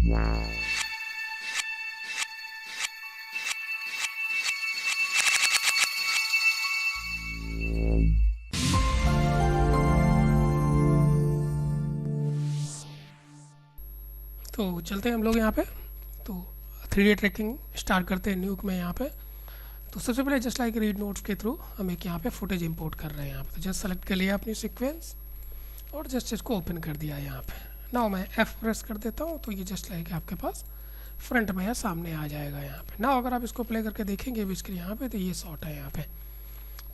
तो चलते हैं हम लोग यहाँ पे। तो 3D ट्रैकिंग स्टार्ट करते हैं न्यूक में यहाँ पे। तो सबसे पहले जस्ट लाइक रीड नोट्स के थ्रू हम एक यहाँ पे फुटेज इंपोर्ट कर रहे हैं यहाँ पे। तो जस्ट सेलेक्ट कर लिया अपनी सीक्वेंस और जस्ट इसको ओपन कर दिया यहाँ पे। नाउ मैं F प्रेस कर देता हूँ तो ये जस्ट लाइक आपके पास फ्रंट में या सामने आ जाएगा यहाँ पे। नाउ अगर आप इसको प्ले करके देखेंगे बेसिकली यहाँ पे, तो ये शॉट है यहाँ पे।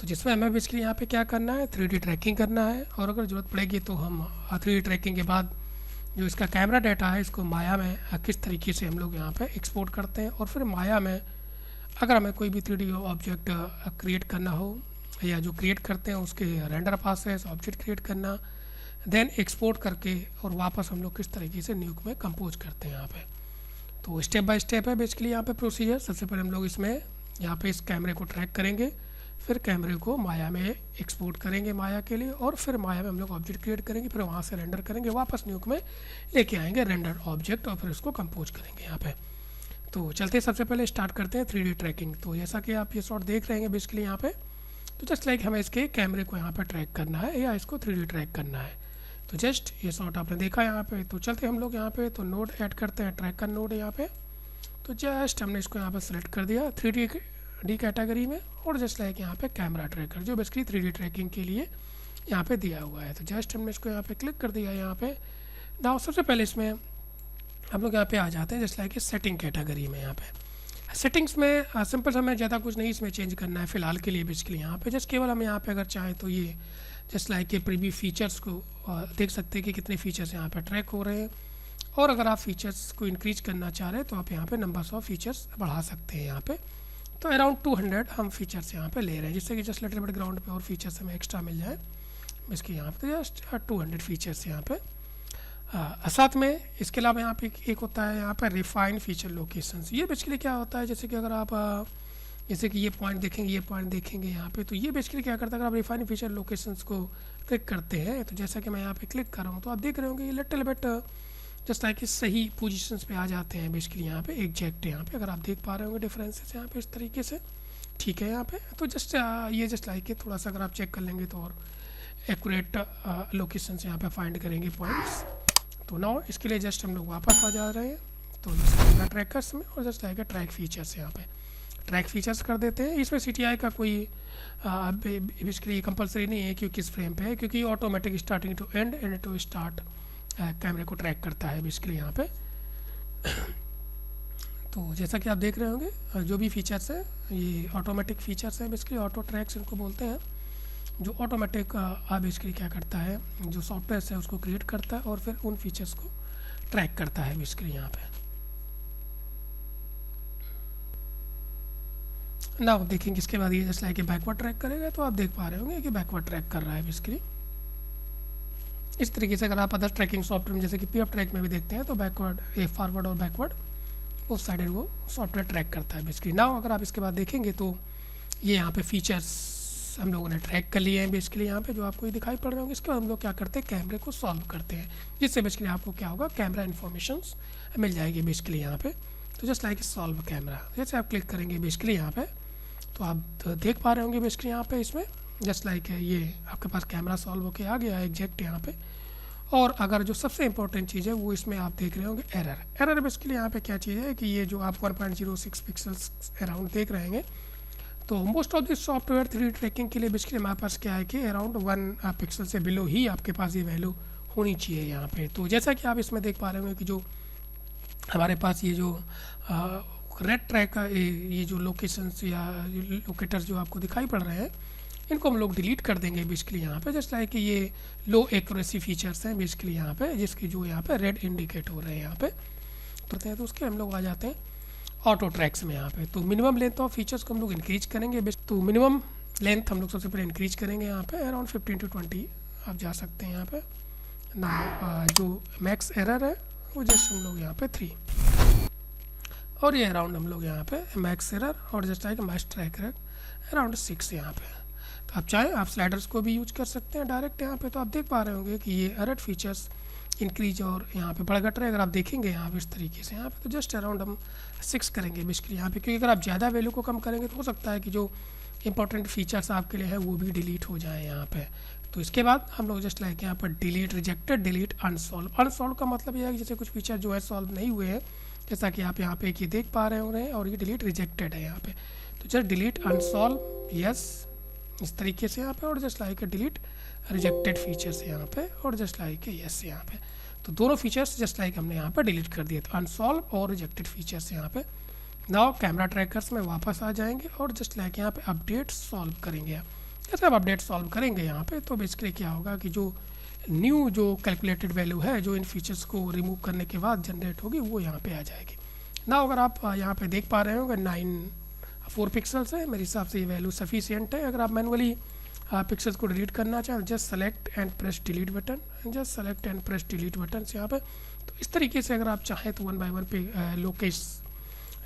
तो जिसमें हमें बेसिकली यहाँ पे क्या करना है, 3D ट्रैकिंग करना है। और अगर ज़रूरत पड़ेगी तो हम 3D ट्रैकिंग के बाद जो इसका कैमरा डाटा है इसको माया में किस तरीके से हम लोग यहाँ पे एक्सपोर्ट करते हैं। और फिर माया में अगर हमें कोई भी 3D ऑब्जेक्ट क्रिएट करना हो या जो क्रिएट करते हैं उसके रेंडर प्रोसेस ऑब्जेक्ट क्रिएट करना, देन एक्सपोर्ट करके और वापस हम लोग किस तरीके से न्यूक में कंपोज करते हैं यहाँ पे। तो स्टेप बाय स्टेप है बेसिकली यहाँ पे प्रोसीजर। सबसे पहले हम लोग इसमें यहाँ पे इस कैमरे को ट्रैक करेंगे, फिर कैमरे को माया में एक्सपोर्ट करेंगे माया के लिए, और फिर माया में हम लोग ऑब्जेक्ट क्रिएट करेंगे, फिर वहाँ से रेंडर करेंगे, वापस न्यूक में लेके आएंगे रेंडर ऑब्जेक्ट और फिर उसको कंपोज करेंगे यहाँ पे। तो चलते सबसे पहले स्टार्ट करते हैं 3D ट्रैकिंग। तो जैसा कि आप ये शॉट देख रहे हैं बेसिकली यहाँ पे, तो जस्ट लाइक हमें इसके कैमरे को यहाँ पर ट्रैक करना है या इसको 3D ट्रैक करना है। तो जस्ट ये शॉट आपने देखा यहाँ पे। तो चलते हम लोग यहाँ पे, तो नोड ऐड करते हैं, ट्रैक का नोड है यहाँ पे। तो जस्ट हमने इसको यहाँ पर सेलेक्ट कर दिया 3D कैटेगरी में, और जस्ट लाइक यहाँ पे कैमरा ट्रैकर जो बेसिकली 3D ट्रैकिंग के लिए यहाँ पे दिया हुआ है। तो जस्ट हमने इसको यहाँ पे क्लिक कर दिया यहाँ पे। नाउ सबसे पहले इसमें हम लोग यहाँ पे आ जाते हैं जस्ट लाइक सेटिंग कैटेगरी में। यहाँ पे सेटिंग्स में सिंपल सा हमें ज़्यादा कुछ नहीं इसमें चेंज करना है फ़िलहाल के लिए बेसिकली यहाँ पे। जस्ट केवल हम यहाँ पे अगर चाहें तो ये जस्ट लाइक के प्रीव्यू फीचर्स को देख सकते हैं कि कितने फीचर्स यहाँ पे ट्रैक हो रहे हैं। और अगर आप फीचर्स को इंक्रीज करना चाह रहे हैं तो आप यहाँ पे नंबर्स ऑफ फीचर्स बढ़ा सकते हैं यहाँ पे। तो अराउंड 200 हम फीचर्स यहाँ पे ले रहे हैं, जिससे कि जस्ट लिटिल बिट ग्राउंड पे और फीचर्स हमें एक्स्ट्रा मिल जाए इसके यहाँ पे। जस्ट 200 फीचर्स यहाँ पे। साथ में इसके अलावा यहाँ पे एक होता है यहाँ पे रिफाइंड फीचर लोकेशंस। ये बेसिकली क्या होता है, जैसे कि अगर आप जैसे कि ये पॉइंट देखेंगे यहाँ पे, तो ये बेसिकली क्या करता है, अगर आप रिफाइंड फीचर लोकेशंस को क्लिक करते हैं तो जैसा कि मैं यहाँ पे क्लिक कर रहा हूँ तो आप देख रहे होंगे ये लिटिल बिट जस्ट लाइक सही पोजीशंस पे आ जाते हैं बेसिकली यहाँ पे एग्जैक्ट। यहाँ पे अगर आप देख पा रहे होंगे डिफरेंसेस यहाँ पे इस तरीके से, ठीक है यहाँ पे। तो जस्ट ये जस्ट लाइक थोड़ा सा अगर आप चेक कर लेंगे तो और एक्यूरेट लोकेशंस यहाँ पे फाइंड करेंगे पॉइंट्स। तो नाउ इसके लिए जस्ट हम लोग वापस आ जा रहे हैं तो ट्रैकर्स में, और जस्ट लाइक ट्रैक फीचर्स यहाँ पे ट्रैक फीचर्स कर देते हैं। इसमें CTI का कोई बेसिकली कंपलसरी नहीं है कि किस फ्रेम पे है, क्योंकि automatic starting to end to start कैमरे को ट्रैक करता है बेसिकली यहाँ पे। तो जैसा कि आप देख रहे होंगे जो भी फीचर्स हैं ये ऑटोमेटिक फीचर्स हैं बेसिकली, ऑटो ट्रैक्स इनको बोलते हैं, जो ऑटोमेटिक बेसिकली क्या करता है, जो सॉफ्टवेयर है उसको क्रिएट करता है और फिर उन फीचर्स को ट्रैक करता है बेसिकली यहाँ पे। ना देखेंगे इसके बाद ये जस्ट लाइक बैकवर्ड ट्रैक करेगा, तो आप देख पा रहे होंगे कि बैकवर्ड ट्रैक कर रहा है बेसिकली। इस तरीके से अगर आप अदर ट्रैकिंग सॉफ्टवेयर जैसे कि PF ट्रैक में भी देखते हैं तो बैकवर्ड फॉरवर्ड और बैकवर्ड उस साइड वो सॉफ्टवेयर ट्रैक करता है बेसिकली। नाउ अगर आप इसके बाद देखेंगे तो ये यहाँ पे फीचर्स हम लोगों ने ट्रैक कर लिए हैं बेसिकली यहाँ पे, जो आपको ये दिखाई पड़ रहे होंगे। इसके बाद हम लोग क्या करते हैं, कैमरे को सॉल्व करते हैं, जिससे बेसिकली आपको क्या होगा, कैमरा इन्फॉर्मेशंस मिल जाएगी बेसिकली यहाँ पे। तो जस्ट लाइक सॉल्व कैमरा जैसे आप क्लिक करेंगे बेसिकली यहाँ पे, तो आप देख पा रहे होंगे बेसिकली यहाँ पे इसमें जस्ट लाइक ये आपके पास कैमरा सॉल्व होके आ गया है एग्जैक्ट यहाँ पे। और अगर जो सबसे इंपॉर्टेंट चीज़ है वो इसमें आप देख रहे होंगे एरर बेसिकली यहाँ पे क्या चीज़ है कि ये जो आप 1.06 पिक्सल्स अराउंड देख रहे हैं, तो most of this software 3D tracking के लिए बेसिकली हमारे पास क्या है कि अराउंड 1 पिक्सल से बिलो ही आपके पास ये वैल्यू होनी चाहिए यहाँ पे। तो जैसा कि आप इसमें देख पा रहे होंगे कि जो हमारे पास ये जो रेड ट्रैक का ये जो लोकेशंस या लोकेटर्स जो आपको दिखाई पड़ रहे हैं, इनको हम लोग डिलीट कर देंगे बेसिकली यहाँ पे। जस्ट लाइक ये लो एक्यूरेसी फीचर्स हैं बेसिकली यहाँ पे, जिसकी जो यहाँ पे रेड इंडिकेट हो रहे हैं यहाँ पे करते हैं। तो उसके हम लोग आ जाते हैं ऑटो ट्रैक्स में यहाँ पे। तो मिनिमम लेंथ ऑफ फीचर्स को हम लोग इंक्रीज करेंगे। तो मिनिमम लेंथ हम लोग सबसे पहले इंक्रीज करेंगे यहाँ पे अराउंड 15 to 20 आप जा सकते हैं यहाँ पे ना। जो मैक्स एरर है वो जस्ट हम लोग यहाँ पे 3, और ये अराउंड हम लोग यहाँ पे मैक्स एरर और just like max track around 6 यहाँ पे। तो आप चाहें आप स्लाइडर्स को भी यूज कर सकते हैं डायरेक्ट यहाँ पे। तो आप देख पा रहे होंगे कि ये एरर फीचर्स इंक्रीज और यहाँ पे बढ़ घट रहे हैं। अगर आप देखेंगे यहाँ पे इस तरीके से यहाँ पे तो जस्ट अराउंड हम 6 करेंगे बेसिकली यहाँ पे, क्योंकि अगर आप ज़्यादा वैल्यू को कम करेंगे तो हो सकता है कि जो इंपॉर्टेंट फीचर्स आपके लिए है वो भी डिलीट हो जाए यहाँ पे। तो इसके बाद हम लोग जस्ट लाइक यहाँ पर delete rejected, delete unsolve. Unsolve का मतलब ये है कि जैसे कुछ फीचर जो है सॉल्व नहीं हुए हैं, जैसा कि आप यहाँ पे एक ये देख पा रहे होंगे, और ये डिलीट रिजेक्टेड है यहाँ पे। तो जस्ट डिलीट अनसॉल्व यस इस तरीके से यहाँ पे, और just like delete rejected features यहाँ पे, और जस्ट लाइक यस यहाँ पे। तो दोनों फीचर्स जस्ट लाइक हमने यहाँ पे डिलीट कर दिए, तो अनसॉल्व और रिजेक्टेड फीचर्स यहाँ पे। नाउ कैमरा ट्रैकर्स में वापस आ जाएंगे और जस्ट लाइक यहाँ पे अपडेट सॉल्व करेंगे। जैसे आप अपडेट सॉल्व करेंगे यहाँ पे तो बेसिकली क्या होगा कि जो न्यू जो कैलकुलेटेड वैल्यू है जो इन फीचर्स को रिमूव करने के बाद जनरेट होगी वो यहाँ पे आ जाएगी। ना अगर आप यहाँ पे देख पा रहे होंगे 4 पिक्सल्स है, मेरे हिसाब से ये वैल्यू सफिशिएंट है। अगर आप मैनुअली पिक्सल्स को डिलीट करना चाहें just select and press delete button, just select and press delete button से यहाँ पे। तो इस तरीके से अगर आप चाहें तो 1 बाय 1 पे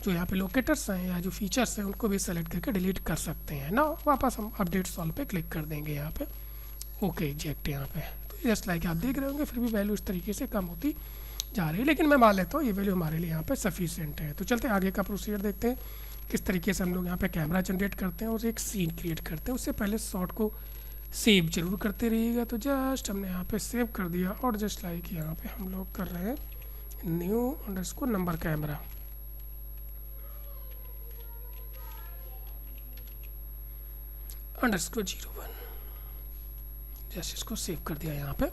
जो यहाँ पे लोकेटर्स हैं या जो फीचर्स हैं उनको भी सेलेक्ट करके डिलीट कर सकते हैं ना। वापस हम अपडेट सॉल्व पे क्लिक कर देंगे यहाँ पे, ओके इजेक्ट यहाँ पे। तो जस्ट लाइक आप देख रहे होंगे फिर भी वैल्यू इस तरीके से कम होती जा रही है, लेकिन मैं मान लेता हूँ ये वैल्यू हमारे लिए यहाँ पे सफिशिएंट है। तो चलते आगे का प्रोसीजर देखते हैं किस तरीके से हम लोग यहाँ पे कैमरा जनरेट करते हैं और एक सीन क्रिएट करते हैं। उससे पहले शॉट को सेव जरूर करते रहिएगा। तो जस्ट हमने यहाँ पे सेव कर दिया और जस्ट लाइक यहाँ पे हम लोग कर रहे हैं new underscore number camera, underscore 01, जैसे इसको सेव कर दिया यहाँ पे।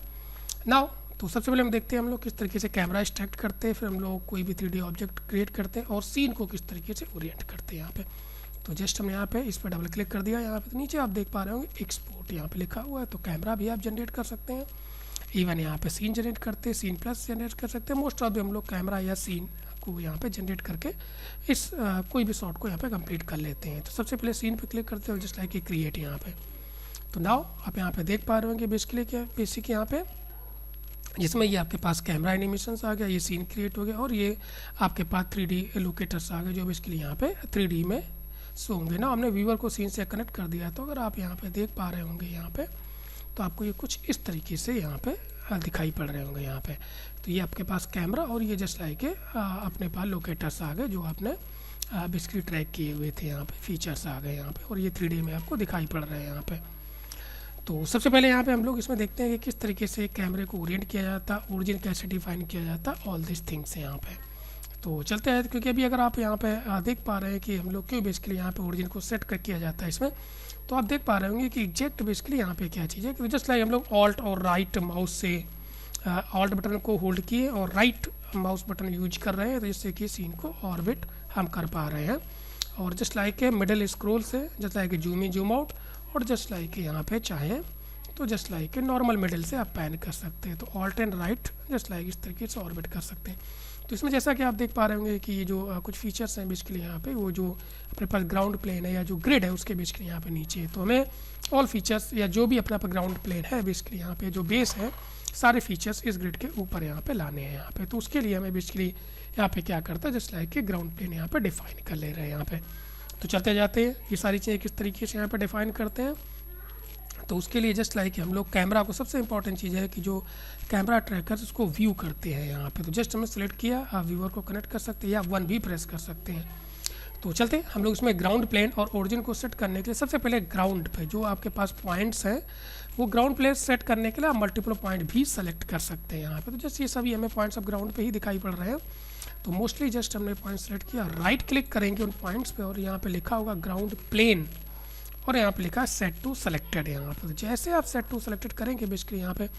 नाउ तो सबसे पहले हम देखते हैं हम लोग किस तरीके से कैमरा एक्सट्रैक्ट करते हैं, फिर हम लोग कोई भी 3D ऑब्जेक्ट क्रिएट करते हैं और सीन को किस तरीके से ओरिएंट करते हैं यहाँ पे। तो जस्ट हमने यहाँ पे इस पर डबल क्लिक कर दिया। यहाँ पे तो नीचे आप देख पा रहे होंगे एक्सपोर्ट यहाँ पे लिखा हुआ है, तो कैमरा भी आप जनरेट कर सकते हैं। इवन यहाँ पे सीन जनरेट करते हैं, सीन प्लस जनरेट कर सकते हैं। मोस्ट ऑफ द हम लोग कैमरा या सीन को यहाँ पे जनरेट करके इस कोई भी शॉट को यहाँ पे कंप्लीट कर लेते हैं। तो सबसे पहले सीन पे क्लिक करते हैं जस्ट लाइक क्रिएट यहाँ पे। तो नाउ आप यहाँ पे देख पा रहे होंगे बेसिकली क्या बेसिक यहाँ पे जिसमें ये आपके पास कैमरा एनिमेशंस आ गया, ये सीन क्रिएट हो गया और ये आपके पास 3D लोकेटर्स आ गए जो बेसिकली यहाँ पे 3D में शो होंगे ना। हमने व्यूअर को सीन से कनेक्ट कर दिया। तो अगर आप यहाँ पे देख पा रहे होंगे यहाँ पे तो आपको ये कुछ इस तरीके से यहाँ पे दिखाई पड़ रहे होंगे यहाँ पे। तो ये आपके पास कैमरा और ये जस्ट लाइक अपने पास लोकेटर्स आ गए जो आपने बेसिकली ट्रैक किए हुए थे। यहाँ पे फीचर्स आ गए यहाँ पे और ये 3D में आपको दिखाई पड़ रहे हैं यहाँ पे। तो सबसे पहले यहाँ पे हम लोग इसमें देखते हैं कि किस तरीके से कैमरे को ओरिएंट किया जाता, ओरिजिन कैसे डिफाइन किया जाता, ऑल दिस थिंग्स है यहाँ पे। तो चलते हैं क्योंकि अभी अगर आप यहाँ पे देख पा रहे हैं कि हम लोग क्यों बेसिकली यहाँ पे ओरिजिन को सेट कर किया जाता है इसमें, तो आप देख पा रहे होंगे कि एग्जैक्ट बेसिकली यहाँ पे क्या चीज़ है कि जस्ट लाइक हम लोग ऑल्ट और राइट माउस से ऑल्ट बटन को होल्ड किए और राइट माउस बटन यूज कर रहे हैं, तो जिससे कि सीन को ऑर्बिट हम कर पा रहे हैं। और जस्ट लाइक मिडल स्क्रॉल से just like zoom in zoom out और जस्ट लाइक यहाँ पे चाहे तो जस्ट लाइक नॉर्मल मिडल से आप पैन कर सकते हैं। तो alt and right just like इस तरीके से ऑर्बिट कर सकते हैं। तो इसमें जैसा कि आप देख पा रहे होंगे कि ये जो कुछ फीचर्स हैं बेसिकली यहाँ पे वो जो अपने पास ग्राउंड प्लेन है या जो ग्रिड है उसके बेसिकली यहाँ पे नीचे है। तो हमें ऑल फीचर्स या जो भी अपना ग्राउंड प्लेन है बेसिकली यहाँ पे जो बेस है सारे फीचर्स इस ग्रिड के ऊपर यहाँ पे लाने हैं यहाँ पे। तो उसके लिए हमें बेसिकली यहाँ पे क्या करता है जस्ट लाइक कि ग्राउंड प्लेन यहाँ पे डिफाइन कर ले रहे हैं यहाँ पे। तो चलते जाते हैं ये सारी चीज़ें किस तरीके से यहाँ पे डिफाइन करते हैं। तो उसके लिए जस्ट लाइक हम लोग कैमरा को सबसे इंपॉर्टेंट चीज़ है कि जो कैमरा ट्रैकर्स उसको व्यू करते हैं यहाँ पे। तो जस्ट हमने सेलेक्ट किया, आप व्यूअर को कनेक्ट कर सकते हैं या 1 भी प्रेस कर सकते हैं। तो चलते हम लोग इसमें ग्राउंड प्लेन और ओरिजिन को सेट करने के लिए सबसे पहले ग्राउंड पे जो आपके पास पॉइंट्स हैं वो ग्राउंड प्लेन सेट करने के लिए आप मल्टीपल पॉइंट भी सेलेक्ट कर सकते हैं यहाँ पे। तो जस्ट ये सभी हमें पॉइंट्स अब ग्राउंड पे ही दिखाई पड़ रहे हैं। तो मोस्टली जस्ट हमने पॉइंट सेलेक्ट किया, राइट क्लिक करेंगे उन पॉइंट्स पे और यहाँ पे लिखा होगा ग्राउंड प्लेन और यहाँ पे लिखा है सेट टू सेलेक्टेड यहाँ पे। तो जैसे आप सेट टू सेलेक्टेड करेंगे बेसिकली यहाँ पे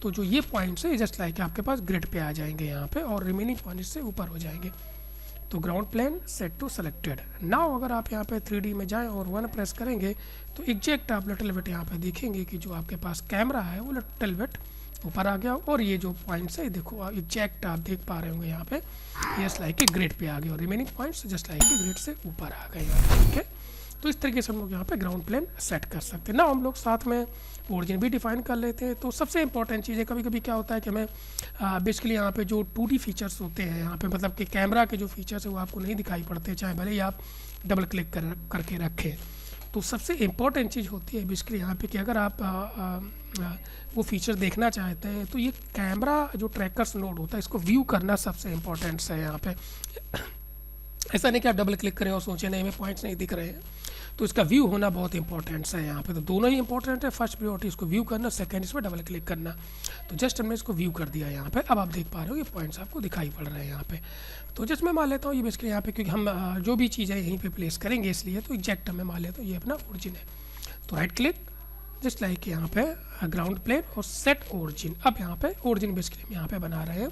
तो जो ये पॉइंट्स है जस्ट लाइक आपके पास ग्रिड पे आ जाएंगे यहाँ पे और रिमेनिंग पॉइंट्स से ऊपर हो जाएंगे। तो ground plane set to selected. Now अगर आप यहाँ पे 3D में जाएं और 1 प्रेस करेंगे तो एग्जैक्ट आप लिटिल बिट यहाँ पे देखेंगे कि जो आपके पास कैमरा है वो लिटिल बिट ऊपर आ गया और ये जो पॉइंट्स है देखो एग्जैक्ट आप देख पा रहे होंगे यहाँ पे जस्ट लाइक ग्रिड पे आ गए और remaining points just like grid से ऊपर आ गए यहाँ पे। ठीक है, तो इस तरीके से हम लोग यहाँ पे ग्राउंड प्लेन सेट कर सकते हैं ना। हम लोग साथ में ओरिजिन भी डिफाइन कर लेते हैं। तो सबसे इंपॉर्टेंट चीज़ है कभी कभी क्या होता है कि हमें बेसिकली यहाँ पे जो 2D फीचर्स होते हैं यहाँ पे मतलब कि कैमरा के जो फीचर्स है वो आपको नहीं दिखाई पड़ते चाहे भले ही आप डबल क्लिक करके रखें। तो सबसे इम्पोर्टेंट चीज़ होती है बेसिकली यहाँ पे कि अगर आप वो फीचर देखना चाहते हैं तो ये कैमरा जो ट्रैकर्स नोड होता है इसको व्यू करना सबसे इम्पोर्टेंट है यहाँ पे। ऐसा नहीं कि आप डबल क्लिक करें और सोचें नहीं हमें पॉइंट्स नहीं दिख रहे हैं, तो इसका व्यू होना बहुत इंपॉर्टेंट है यहाँ पे। तो दोनों ही इंपॉर्टेंट है, फर्स्ट प्रायोरिटी इसको व्यू करना, सेकंड इसमें डबल क्लिक करना। तो जस्ट हमने इसको व्यू कर दिया यहाँ पे। अब आप देख पा रहे हो ये पॉइंट्स आपको दिखाई पड़ रहे हैं यहाँ पे। तो जस्ट मैं मान लेता हूँ ये बेसिकली यहाँ पे, क्योंकि हम जो भी चीज़ है यहीं पे प्लेस करेंगे इसलिए, तो एग्जैक्ट मैं मान लेता हूँ ये अपना ओरिजिन है। तो राइट क्लिक जस्ट लाइक यहाँ पे ग्राउंड प्लेन और सेट ओरिजिन। अब यहाँ पे ओरिजिन बेसिकली हम यहाँ पे बना रहे हैं,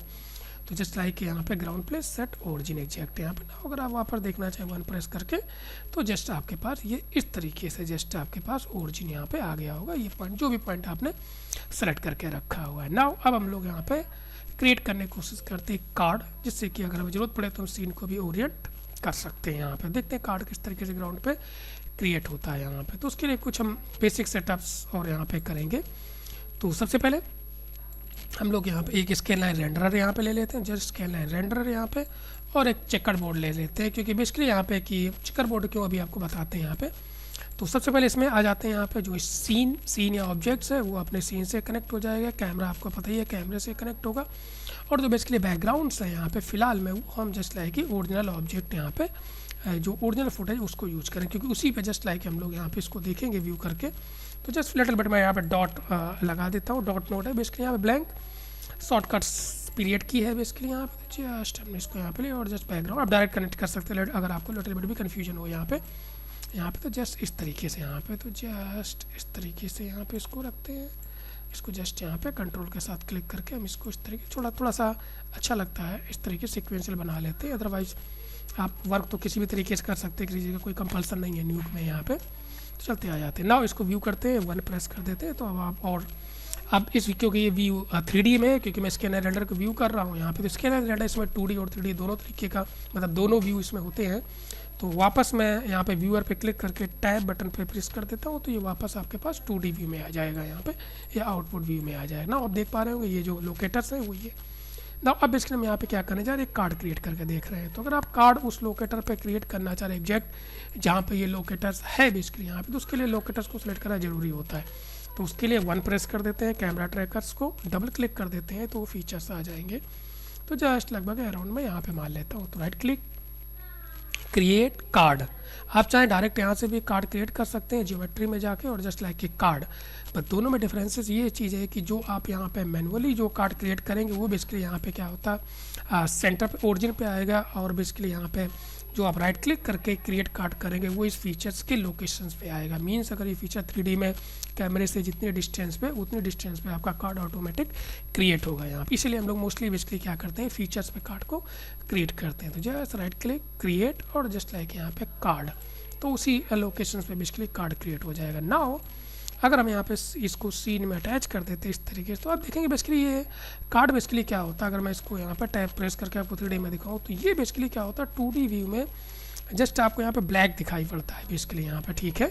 तो जस्ट लाइक यहाँ पे ground place set origin exact यहाँ पे ना। अगर आप वहाँ पर देखना चाहें वन प्रेस करके तो जस्ट आपके पास ये इस तरीके से जस्ट आपके पास ओरिजिन यहाँ पे आ गया होगा। ये पॉइंट जो भी पॉइंट आपने सेलेक्ट करके रखा हुआ है। नाउ अब हम लोग यहाँ पे क्रिएट करने की कोशिश करते हैं कार्ड, जिससे कि अगर हमें ज़रूरत पड़े तो हम सीन को भी ओरिएंट कर सकते हैं। यहाँ पे देखते हैं कार्ड किस तरीके से ग्राउंड पे क्रिएट होता है यहाँ पे। तो उसके लिए कुछ हम बेसिक सेटअप्स और यहाँ पे करेंगे। तो सबसे पहले हम लोग यहाँ पे एक स्केल लाइन रेंडरर यहाँ पे ले लेते हैं, जस्ट स्केल लाइन रेंडरर यहाँ पे, और एक चेकर बोर्ड ले लेते हैं, क्योंकि बेसिकली यहाँ पे कि चेकर बोर्ड क्यों अभी आपको बताते हैं यहाँ पे। तो सबसे पहले इसमें आ जाते हैं यहाँ पे जो सीन या ऑब्जेक्ट्स है वो अपने सीन से कनेक्ट हो जाएगा। कैमरा आपको पता ही है कैमरे से कनेक्ट होगा, और जो बेसिकली बैकग्राउंड्स है यहाँ पे फिलहाल में वो हम जस्ट लाइक कि ओरिजिनल ऑब्जेक्ट यहाँ पे जो ओरिजिनल फुटेज उसको यूज़ करें, क्योंकि उसी पे जस्ट लाइक हम लोग यहाँ पे इसको देखेंगे व्यू करके। तो जस्ट लिटिल बट मैं यहाँ पे डॉट लगा देता हूँ, डॉट नोट है बेसिकली यहाँ पे ब्लैंक शॉर्टकट्स पीरियड की है बेसिकली यहाँ पे। जस्ट हमने इसको यहाँ पे लिया और जस्ट बैकग्राउंड आप डायरेक्ट कनेक्ट कर सकते हैं अगर आपको लिटिल बट भी कन्फ्यूजन हो यहाँ पे। तो जस्ट इस तरीके से यहाँ पे, तो जस्ट इस तरीके से यहाँ पे इसको रखते हैं। इसको जस्ट यहाँ पे कंट्रोल के साथ क्लिक करके हम इसको इस तरीके थोड़ा सा अच्छा लगता है इस तरीके से सिक्वेंशियल बना लेते हैं। अदरवाइज आप वर्क तो किसी भी तरीके से कर सकते हैं, किसी का कोई कंपल्सन नहीं है न्यूक में यहाँ पे। तो चलते आ जाते हैं। नाउ इसको व्यू करते हैं, वन प्रेस कर देते हैं। तो अब आप और अब इस क्योंकि ये व्यू 3D में है, क्योंकि मैं स्कैनर रेंडर को व्यू कर रहा हूँ यहाँ पे, तो स्कैनर रेंडर इसमें 2D और 3D दोनों तरीके का मतलब दोनों व्यू इसमें होते हैं। तो वापस मैं यहाँ पे व्यूअर पे क्लिक करके टैब बटन पे प्रेस कर देता हूँ, तो ये वापस आपके पास 2D व्यू में आ जाएगा यहाँ पे, या आउटपुट व्यू में आ जाएगा ना। आप देख पा रहे होंगे ये जो लोकेटर्स है वो ये ना। अब बेसिकली हम यहाँ पे क्या करने जा रहे हैं, कार्ड क्रिएट करके देख रहे हैं। तो अगर आप कार्ड उस लोकेटर पे क्रिएट करना चाह रहे हैं एग्जैक्ट जहाँ पे ये लोकेटर्स है बेसिकली यहाँ पे, तो उसके लिए लोकेटर्स को सिलेक्ट करना जरूरी होता है। तो उसके लिए वन प्रेस कर देते हैं, कैमरा ट्रैकर्स को डबल क्लिक कर देते हैं तो वो फीचर्स आ जाएंगे। तो जस्ट लगभग अराउंड में यहाँ पे मान लेता हूँ। तो राइट क्लिक क्रिएट कार्ड, आप चाहे डायरेक्ट यहाँ से भी कार्ड क्रिएट कर सकते हैं ज्योमेट्री में जाके और just like a card. But दोनों में डिफरेंसेस ये चीज़ है कि जो आप यहाँ पे मैनुअली जो कार्ड क्रिएट करेंगे वो बेसिकली यहाँ पे क्या होता है सेंटर पे ओरिजिन पे आएगा, और बेसिकली यहाँ पे जो आप राइट क्लिक करके क्रिएट कार्ड करेंगे वो इस फीचर्स के लोकेशंस पे आएगा। मीन्स अगर ये फीचर 3D में कैमरे से जितने डिस्टेंस पे उतने डिस्टेंस पे आपका कार्ड ऑटोमेटिक क्रिएट होगा यहाँ पे। इसलिए हम लोग मोस्टली बेसिकली क्या करते हैं फीचर्स पे कार्ड को क्रिएट करते हैं। तो जस्ट राइट क्लिक क्रिएट और जस्ट लाइक यहाँ पे कार्ड, तो उसी लोकेशंस पे बेसिकली कार्ड क्रिएट हो जाएगा। नाउ अगर हम यहाँ पे इसको सीन में अटैच कर देते हैं इस तरीके से, तो आप देखेंगे बेसिकली ये कार्ड बेसिकली क्या होता है। अगर मैं इसको यहाँ पे टैप प्रेस करके आपको 3D में दिखाऊँ तो ये बेसिकली क्या होता है 2D व्यू में जस्ट आपको यहाँ पे ब्लैक दिखाई पड़ता है बेसिकली यहाँ पे, ठीक है।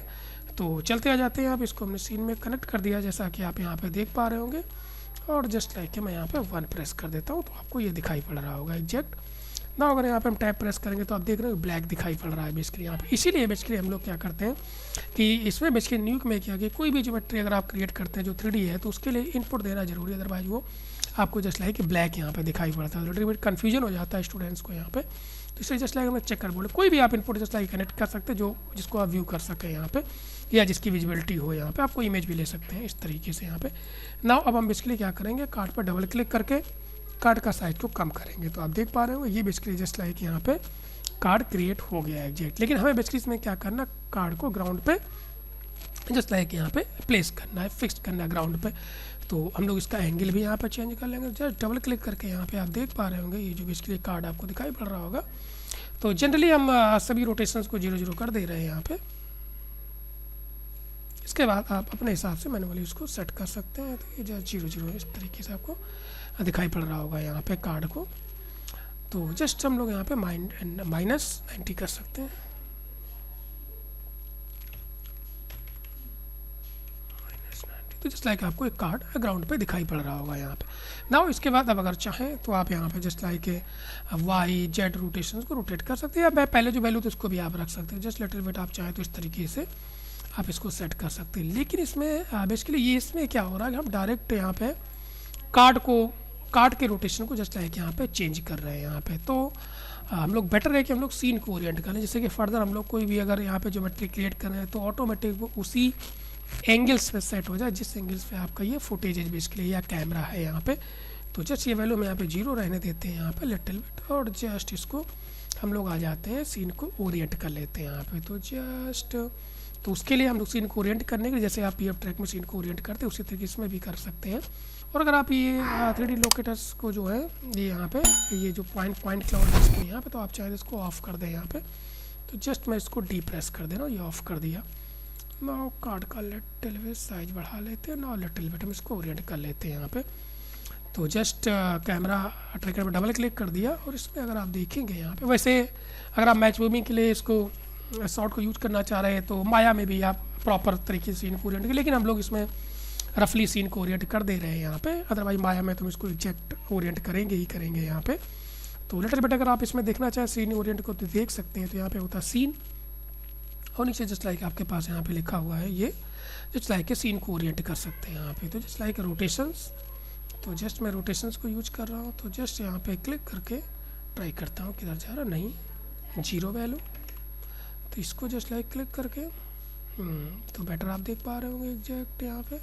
तो चलते आ जाते हैं। आप इसको हमने सीन में कनेक्ट कर दिया जैसा कि आप यहाँ पे देख पा रहे होंगे, और जस्ट लाइक मैं यहाँ पे वन प्रेस कर देता हूँ तो आपको ये दिखाई पड़ रहा होगा एग्जैक्ट ना। अगर यहाँ पे हम टैप प्रेस करेंगे तो आप देख रहे हो ब्लैक दिखाई पड़ रहा है बेसिकली यहाँ पे। इसीलिए बेसिकली हम लोग क्या करते हैं कि इसमें बेसिकली न्यूक में क्या कि कोई भी ज्योमेट्री अगर आप क्रिएट करते हैं जो 3D है तो उसके लिए इनपुट देना जरूरी है, अदरवाइज वो आपको जस्ट लाइक ब्लैक यहाँ पे दिखाई पड़ता है। लिटिल बिट कन्फ्यूजन हो जाता है स्टूडेंट्स को यहाँ पे। तो इसलिए जस्ट लाइक हमें चेक कर बोले कोई भी आप इनपुट जस्ट लाइक कनेक्ट कर सकते हैं जो जिसको आप व्यू कर सकें यहाँ पे, या जिसकी विजिबिलिटी हो यहाँ पे। आपको इमेज भी ले सकते हैं इस तरीके से यहाँ पे। नाउ अब हम बेसिकली क्या करेंगे कार्ड पर डबल क्लिक करके कार्ड का साइज को कम करेंगे। तो आप देख पा रहे हो ये बेसिकली जस्ट लाइक यहाँ पे कार्ड क्रिएट हो गया है एग्जैक्ट। लेकिन हमें बेसिकली इसमें क्या करना, कार्ड को ग्राउंड पे जस्ट लाइक यहाँ पे प्लेस करना है, फिक्स करना है ग्राउंड पे। तो हम लोग इसका एंगल भी यहाँ पे चेंज कर लेंगे। जस्ट डबल क्लिक करके यहाँ पे आप देख पा रहे होंगे ये जो बेसिकली कार्ड आपको दिखाई पड़ रहा होगा। तो जनरली हम सभी रोटेशंस को 0-0 कर दे रहे हैं यहाँ पे। इसके बाद आप अपने हिसाब से मैनुअली उसको सेट कर सकते हैं। तो ये जस्ट 0-0 इस तरीके से आपको दिखाई पड़ रहा होगा यहाँ पे कार्ड को। तो जस्ट हम लोग यहाँ पे -90 कर सकते हैं। तो जस्ट लाइक आपको एक कार्ड ग्राउंड पे दिखाई पड़ रहा होगा यहाँ पे। नाउ इसके बाद अब अगर चाहें तो आप यहाँ पे जस्ट लाइक YZ रोटेशंस को रोटेट कर सकते हैं, या पहले जो वैल्यू थी उसको भी आप रख सकते हैं। जस्ट लिटिल बिट आप चाहें तो इस तरीके से आप इसको सेट कर सकते हैं। लेकिन इसमें बेसिकली ये इसमें क्या हो रहा है कि हम डायरेक्ट यहाँ पे कार्ड के रोटेशन को जस्ट लाइक यहाँ पे चेंज कर रहे हैं यहाँ पे। तो हम लोग बेटर है कि हम लोग सीन को ओरिएंट करें। जैसे कि फर्दर हम लोग कोई भी अगर यहाँ पे ज्योमेट्री क्रिएट कर रहे हैं तो ऑटोमेटिक वो उसी एंगल्स पे सेट हो जाए जिस एंगल्स पे आपका ये फुटेज है बेसिकली या कैमरा है यहाँ पे। तो जस्ट ये वैल्यू में यहाँ पे 0 रहने देते हैं यहाँ पे लिटिल बिट, और जस्ट इसको हम लोग आ जाते हैं सीन को ओरिएंट कर लेते हैं यहाँ पे। तो जस्ट तो उसके लिए हम लोग सीन को ओरिएंट करने के लिए जैसे आप पीएफ ट्रैक में सीन को ओरिएंट करते हैं उसी तरीके से इसमें भी कर सकते हैं। और अगर आप ये 3D लोकेटर्स को जो है ये यहाँ पे ये जो पॉइंट क्लाउड है इसको यहाँ पे, तो आप चाहे इसको ऑफ कर दें यहाँ पे। तो जस्ट मैं इसको डी प्रेस कर दे रहा हूँ, ये ऑफ कर दिया। नाउ कार्ड का लिटिल बिट साइज बढ़ा लेते हैं, नाउ लिटिल बिट हम इसको ओरिएंट कर लेते हैं यहाँ पे। तो जस्ट कैमरा ट्रैकर में डबल क्लिक कर दिया और इसमें अगर आप देखेंगे यहाँ पे, वैसे अगर आप मैच मूविंग के लिए इसको शॉट को यूज करना चाह रहे हैं तो माया में भी आप प्रॉपर तरीके से सीन को ओरिएंट, लेकिन हम लोग इसमें रफली सीन को ओरिएंट कर दे रहे हैं यहाँ पे। अदरवाइज माया में तो इसको एग्जैक्ट ओरिएंट करेंगे ही करेंगे यहाँ पे। तो लिटिल बिट अगर आप इसमें देखना चाहें सीन ओरिएंट को तो देख सकते हैं। तो यहाँ पे होता है सीन और नीचे जस्ट लाइक आपके पास यहाँ पे लिखा हुआ है ये जस्ट लाइक के सीन को ओरिएंट कर सकते हैं यहाँ पे। तो जस्ट लाइक रोटेशंस, तो जस्ट मैं रोटेशंस को यूज कर रहा हूँ। तो जस्ट यहाँ पे क्लिक करके ट्राई करता हूँ किधर जा रहा, नहीं 0 वैल्यू। तो इसको जस्ट लाइक क्लिक करके तो बेटर आप देख पा रहे होंगे एग्जैक्ट यहाँ पे।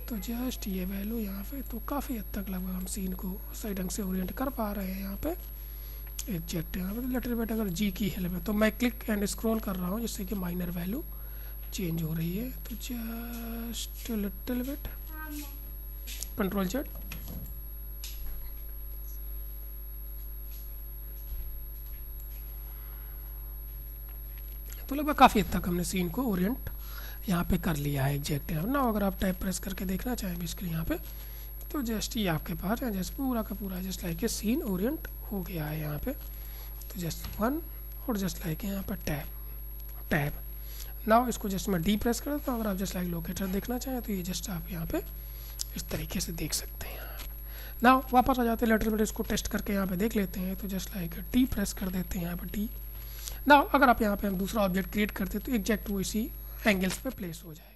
तो जस्ट ये वैल्यू यहाँ पे तो काफ़ी हद तक लगभग हम सीन को सही ढंग से ओरिएंट कर पा रहे हैं यहाँ पे एग्जैक्ट यहाँ पे। तो लिटिल बिट अगर जी की हेल्प है तो मैं क्लिक एंड स्क्रॉल कर रहा हूँ जिससे कि माइनर वैल्यू चेंज हो रही है। तो just little bit control Z, तो लगभग काफ़ी हद तक हमने सीन को ओरिएंट यहाँ पे कर लिया है एग्जैक्ट यहाँ ना। अगर आप टैब प्रेस करके देखना चाहें बेसिकली यहाँ पे तो जस्ट ये आपके पास है जस्ट पूरा का पूरा जस्ट लाइक ये सीन ओरिएंट हो गया है यहाँ पे। तो जस्ट 1 और जस्ट लाइक यहाँ पर टैब नाउ इसको जस्ट मैं डी प्रेस कर देता हूँ। अगर आप जस्ट लाइक लोकेटर देखना चाहें तो ये जस्ट आप यहाँ पे इस तरीके से देख सकते हैं। नाउ वापस आ जाते हैं लिटिल बिट इसको टेस्ट करके यहाँ पे देख लेते हैं। तो जस्ट लाइक डी प्रेस कर देते हैं यहाँ पर डी। नाउ अगर आप यहाँ पे हम दूसरा ऑब्जेक्ट क्रिएट करते हैं तो एग्जैक्ट वो इसी एंगल्स पे प्लेस हो जाएगा।